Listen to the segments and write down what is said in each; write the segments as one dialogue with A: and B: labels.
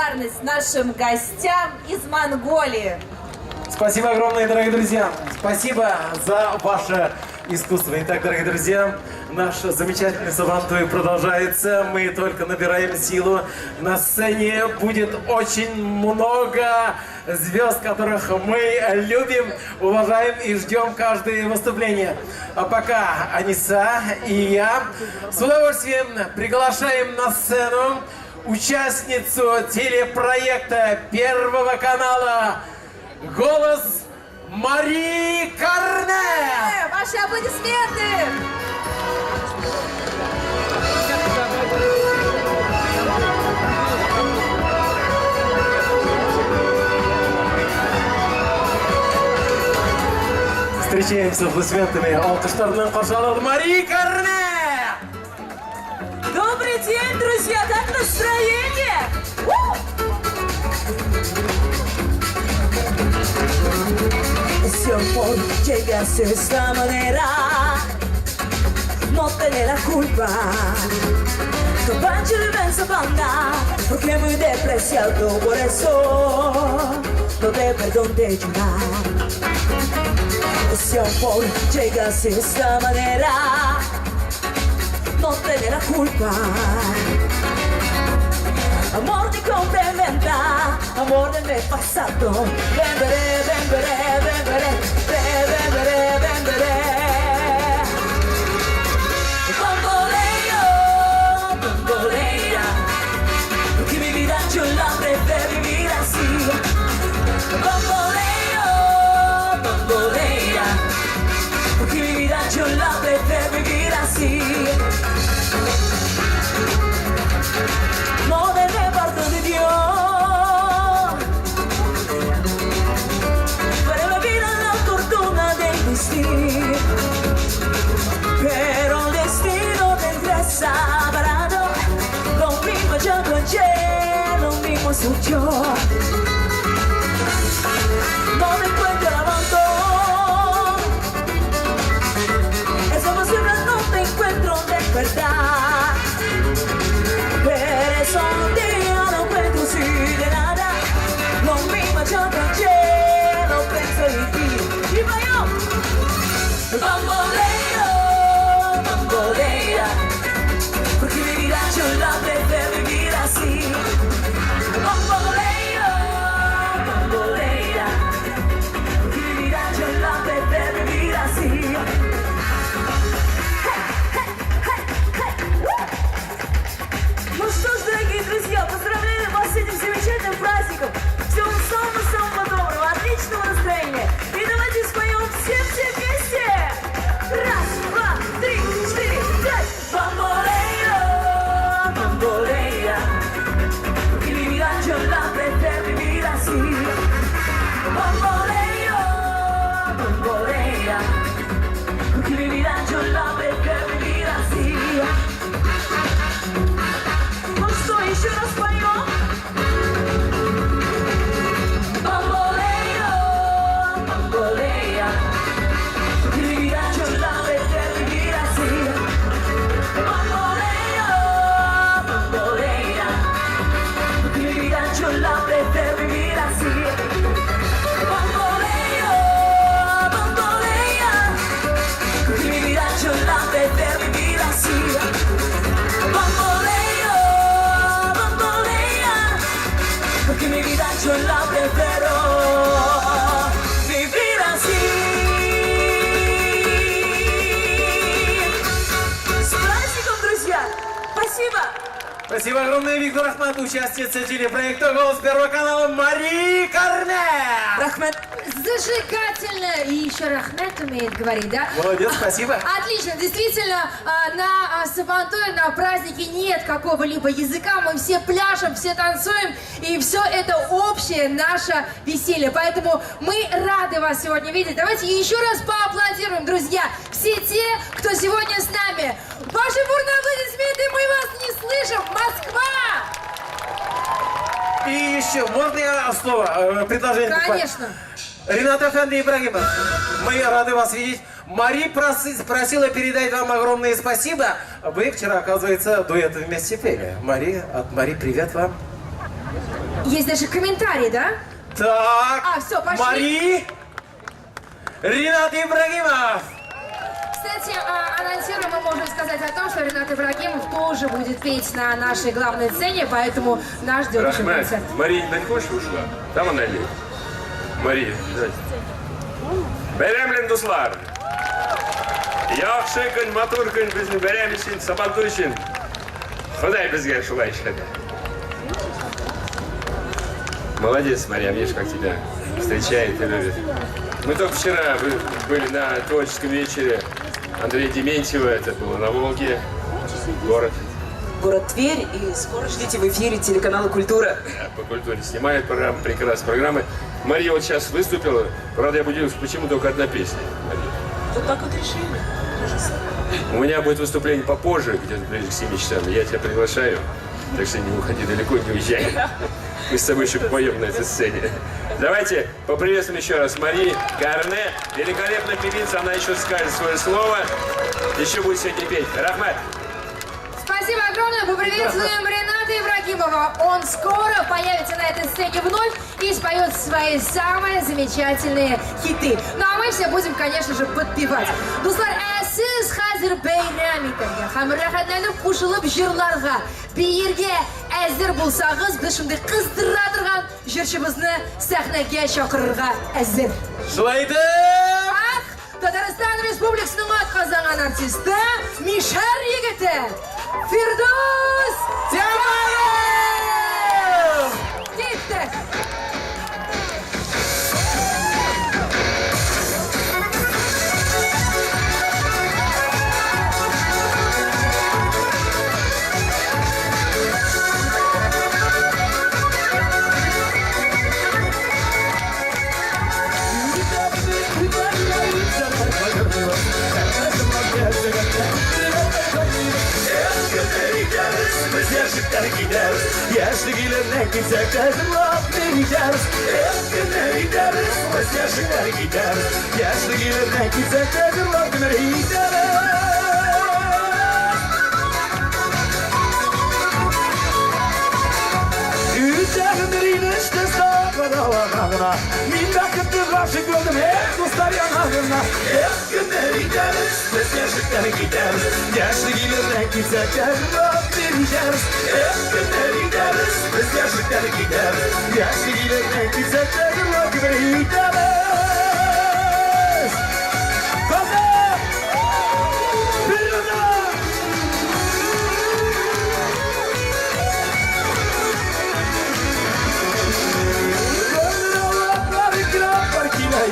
A: благодарность нашим гостям из Монголии.
B: Спасибо огромное, дорогие друзья. Спасибо за ваше искусство. Итак, дорогие друзья, наш замечательный Сабантуй продолжается. Мы только набираем силу. На сцене будет очень много звезд, которых мы любим, уважаем и ждем каждое выступление. А пока Аниса и я с удовольствием приглашаем на сцену участницу телепроекта Первого канала «Голос» Мари Карне!
A: Ваши аплодисменты!
B: Встречаем с аплодисментами. Алкыштардан пожалуйста, Мари Карне!
A: Добрый день, друзья! Как настроение?
C: Ese amor llegas de esta manera, no tiene la culpa. Tu pancho en esa banda, porque muy despreciado, por eso no te perdono de llorar. Ese amor llegas de esta manera, no tiene la culpa. Amor de complementa, amor de mi pasado. Ven, veré, ven, veré, ven, veré, ven, veré, ven, veré. Bamboleo, bambolea, porque mi vida yo la prefiero vivir así. Bamboleo, bambolea, porque mi vida yo la prefiero vivir así. No de parte de Dios, pero la vida la fortuna de existir. Pero el destino tendrá sagrado, lo mismo yo con ayer, lo mismo soy yo. No me encuentro el abandono, es posible, no te encuentro de verdad. Pero eso un día no encuentro así de nada, lo mismo yo con ayer, lo pienso en ti. Y vaya, bamboleo, bambolea, porque mi vida yo la prefiero vivir así. Bamboleo, bambolea, porque mi vida yo la prefiero vivir así. Ну что ж, дорогие друзья, поздравляю вас с этим замечательным праздником. Всего самого-самого доброго, отличного настроения. И давайте споем все вместе. Раз, два, три, четыре, пять. Bamboleo, bambolea, porque mi vida yo la prefiero vivir así. Bamboleo, bambolea, porque mi vida yo la prefiero vivir así. Еще раз поем. Bamboleo, bambolea, porque mi vida yo la prefiero vivir así. Bamboleo, bambolea, porque mi vida yo la prefiero vivir así. Bamboleo, bambolea, porque mi vida yo la prefiero vivir así. Porque mi vida yo la prefiero vivir así. С праздником, друзья! Спасибо!
B: Спасибо огромное, Виктор Ахмат, участница телепроекта «Голос» Первого канала Мари Карне!
A: Рахмет, зажигательно. И еще Рахмет умеет говорить, да?
B: Молодец, спасибо.
A: Отлично, действительно, на Сабантуе, на празднике нет какого-либо языка, мы все пляшем, все танцуем, и все это общее наше веселье, поэтому мы рады вас сегодня видеть. Давайте еще раз поаплодируем, друзья, все те, кто сегодня с нами. Ваши бурные аплодисменты, мы вас не слышим, Москва!
B: И еще, можно я слово, предложение?
A: Конечно.
B: Ринат Афенди Ибрагимов, мы рады вас видеть. Мари просила передать вам огромное спасибо. Вы вчера, оказывается, дуэт вместе пели. Мари, от Мари привет вам.
A: есть даже комментарий, да?
B: Так,
A: всё, пошли.
B: Мари, Ринат Ибрагимов.
A: Кстати, анонсируем, мы можем сказать о том, что Ренат Ибрагимов тоже будет петь на нашей главной сцене, поэтому нас ждет еще
D: Рахмет,
A: концерт.
D: Мария Данькович ушла. Там она ли? Мария, здрасте. Беремлен дуслар. Yaxşı gün, matur gün bizim berem için, sabantı için. Худай bizge şulay işledi. Молодец, Мария, видишь, как тебя встречает и любит. Мы только вчера были на творческом вечере Андрея Дементьева, это было на Волге, город.
E: Город Тверь, и скоро ждите в эфире телеканала «Культура».
D: По культуре снимает программы, прекрасные программы. Мария вот сейчас выступила, правда, я будил, почему только одна песня. Мария.
E: Вот так вот решили.
D: У меня будет выступление попозже, где-то ближе к 7 часам. Я тебя приглашаю, так что не уходи далеко, не уезжай. Мы с тобой еще поем на этой сцене. Давайте поприветствуем еще раз Марии Гарне. Великолепная певица, она еще скажет свое слово. Еще будет сегодня петь. Рахмат.
A: Спасибо огромное, поприветствуем Рената Ибрагимова. Он скоро появится на этой сцене вновь и споет свои самые замечательные хиты. Ну а мы все будем, конечно же, подпевать. Достар, siz hazır bayram etildi. Ham rahatlanib qo'shilib jurlarga. Birga azir bo'lsangiz, biz shunday qizdira turgan jurchimizni sahnaga chaqirishga azir.
B: Шулайды.
A: Tatariston Respublikasining otqazgan artisti Mishar yigiti Firdus
B: Тямаев.
A: Ketdi.
F: Yaşlı gelirler gidecekler, laf vereceğiz. Eskiden gideriz, biz yaşlılar gideriz. Yaşlı gelirler gidecekler, laf vereceğiz. Üzerinde işte sağlara varana. Min vakittir aşık oldum hep dostlar yanarına. Eskiden gideriz, biz yaşlılar gideriz. Yaşlı gelirler gidecekler, laf vereceğiz. Eskiden gideriz, biz yaşlılar gideriz. Yaşlı gelirler gidecekler, laf vereceğiz. Kazan! Bir yana!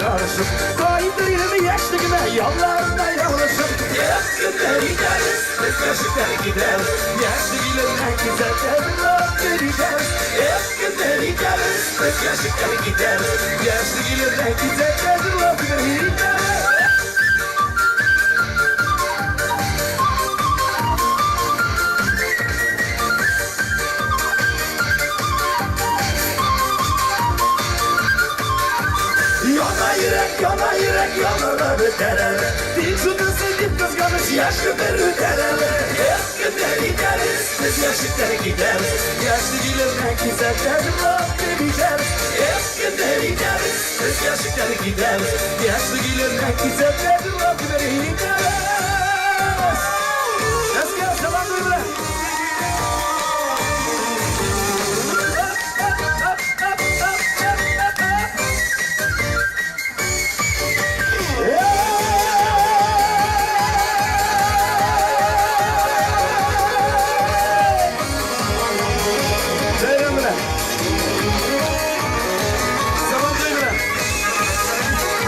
F: Yarışıp kaydır yaşlıkına yollarına yollaşıp Eskiden gideriz, biz yaşlıklar gideriz. Yaşlı gelirler gidecekler, laf vereceğiz. Eskiden gideriz, biz yaşlıklar gideriz. Yaşlı gelirler gidecekler, laf vereceğiz. Yana yürek yanına biter. Dil şutası dip kızganış yaşlı bir üter. Eskiden gideriz, biz yaşlıklar gideriz. Yaşlı gelirler gidecekler, laf vereceğiz. Eskiden gideriz, biz yaşlıklar gideriz. Yaşlı gelirler gidecekler, laf vereceğiz. Eski selam duyurlar.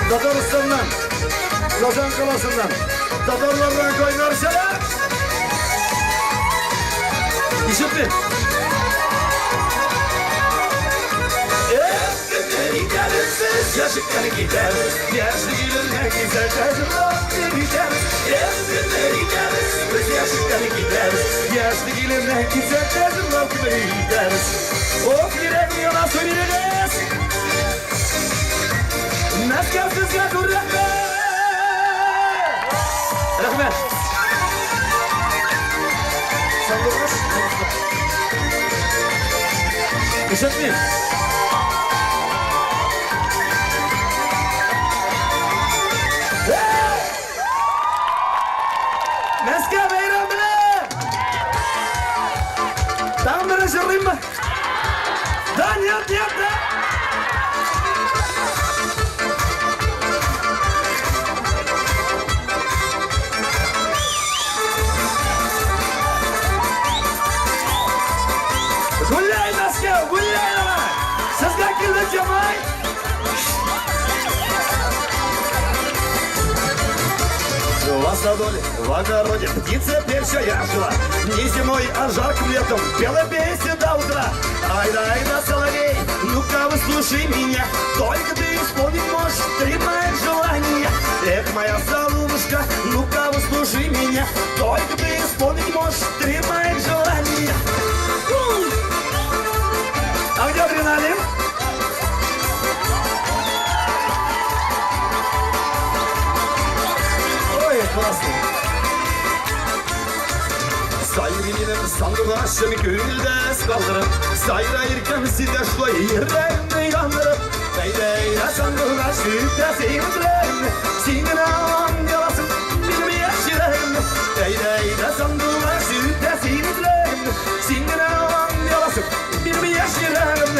F: Tataristan'dan, Kazan Kalası'ndan, Tatarlardan kaynarsalar. İşittin. Eskiden gideriz, biz yaşlıklar gideriz. Yaşlı gelirler gidecekler, laf vereceğiz. Eskiden gideriz, biz yaşlıklar gideriz. Yaşlı gelirler gidecekler, laf vereceğiz. Of yüreği yana söyleriz. Nasıl sizga durraklar? Rahmet. Sağ olun. Кішетмин. Мәскәу бәйрәм белән! Тагын бер җырлыйммы? Да, нет, да! Гуляй, Мәскәу, гуляй! Сезгә килдек, җамай! В садоле, в огороде птица перчая жила. Не зимой, а жарким летом пела песня до утра. Ай-да, соловей, ну-ка выслушай меня. Только ты исполнить можешь три мои желания. Эх, моя солнышко, ну-ка выслушай меня. Только ты исполнить можешь три мои желания. А где адреналин? Ой, классно. Sayırım sandılaşım gülde skaldırım. Sayırayırken sizde şuay yerlerini yandırım. Beyleyre sandılaşım da seyirdirim. Senin ağam yalasın benim yaşırım. Beyleyre sandılaşım da seyirdirim. Senin ağam yalasın benim yaşırım.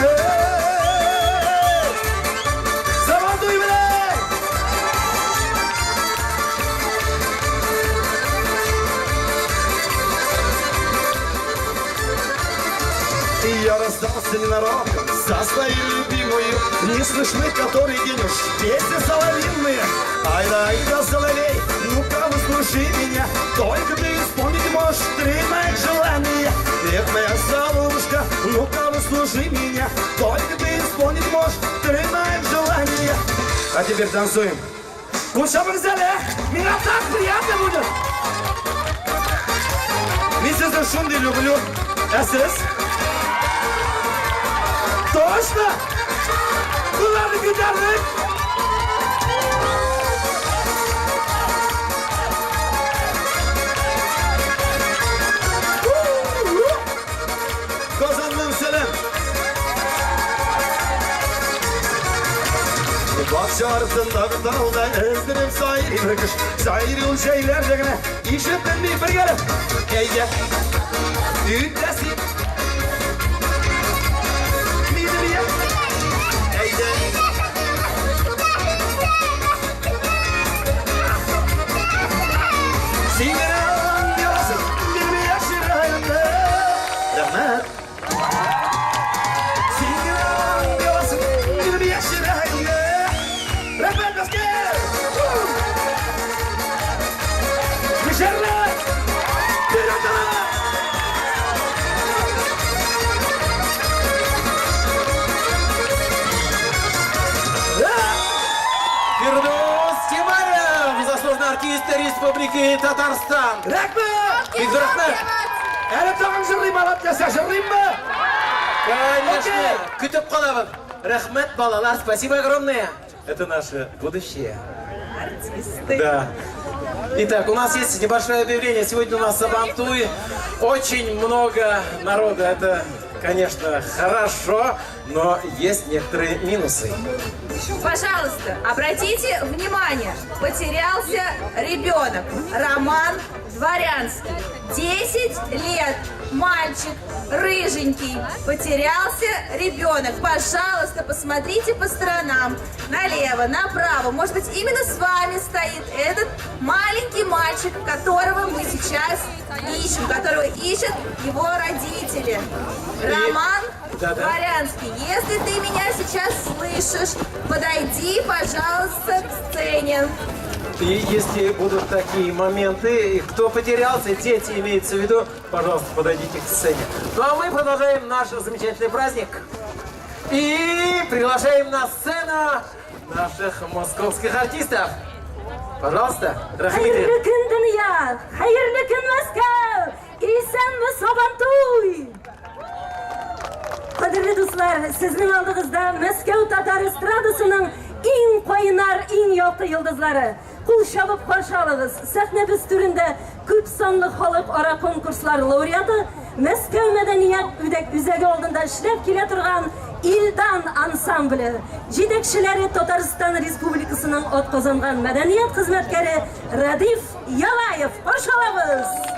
F: Zaman duy bile. Я расстался ненароком со своей любимой. Не слышны который день уж песни соловьиные. Ай-да, соловей, ну-ка выслушай меня. Только ты исполнить можешь три моих желания. Эх, моя солнышко, ну-ка выслушай меня. Только ты исполнить можешь три моих желания. А теперь танцуем. Куча в зале, меня так приятно будет. Миссис Шунди люблю. СС. Точно! Kulağını giderdik! Kazandım selam! Bahçe arasında dalda ezdirim sayri bırakış. Sayri ol şeylerce gene işitten bir gelip. Geyge! Üddesin!
B: Фирдус Тимарев, заслуженный артист Республики Татарстан.
F: Рахмет!
B: Виктор Ахмет.
F: Әлі тағын жырлайым, алап десе жырлайым ба?
B: Конечно, күтіп қалабын. Рахмет, балалар, спасибо огромное. Это наше будущее.
C: Артисты.
B: Да. Итак, у нас есть небольшое объявление. Сегодня у нас Сабантуй. Очень много народа. Это, конечно, хорошо, но есть некоторые минусы.
C: Пожалуйста, обратите внимание, потерялся ребенок. Роман Дворянский, 10 лет, мальчик, рыженький, потерялся ребенок. Пожалуйста, посмотрите по сторонам, налево, направо. Может быть, именно с вами стоит этот маленький мальчик, которого мы сейчас ищем, которого ищут его родители. Роман Дворянский, если ты меня сейчас слышишь, подойди, пожалуйста, к сцене.
B: И если будут такие моменты, кто потерялся, дети имеется в виду, пожалуйста, подойдите к сцене. Ну а мы продолжаем наш замечательный праздник. И приглашаем на сцену наших московских артистов. Пожалуйста, Рахмите.
C: Hayırlı gün dünya, hayırlı gün Moskov, İyisan mı Sabantuy? Qadrli do'stlar, sizning oldingizda Moskov Tatar estradasining eng qo'yinar, eng yoqti yulduzlari. Qo'l shabib qarshi olamiz. Sahna dasturida
G: ko'p sonli xalqaro konkurslar laureati, Moskva madaniyat üzagi oldida ishlab kela turgan İldan ansambli yetakchilari Tatariston Respublikasining ot qozongan madaniyat xizmatkari Radif Yalayev. Qo'sh olamiz.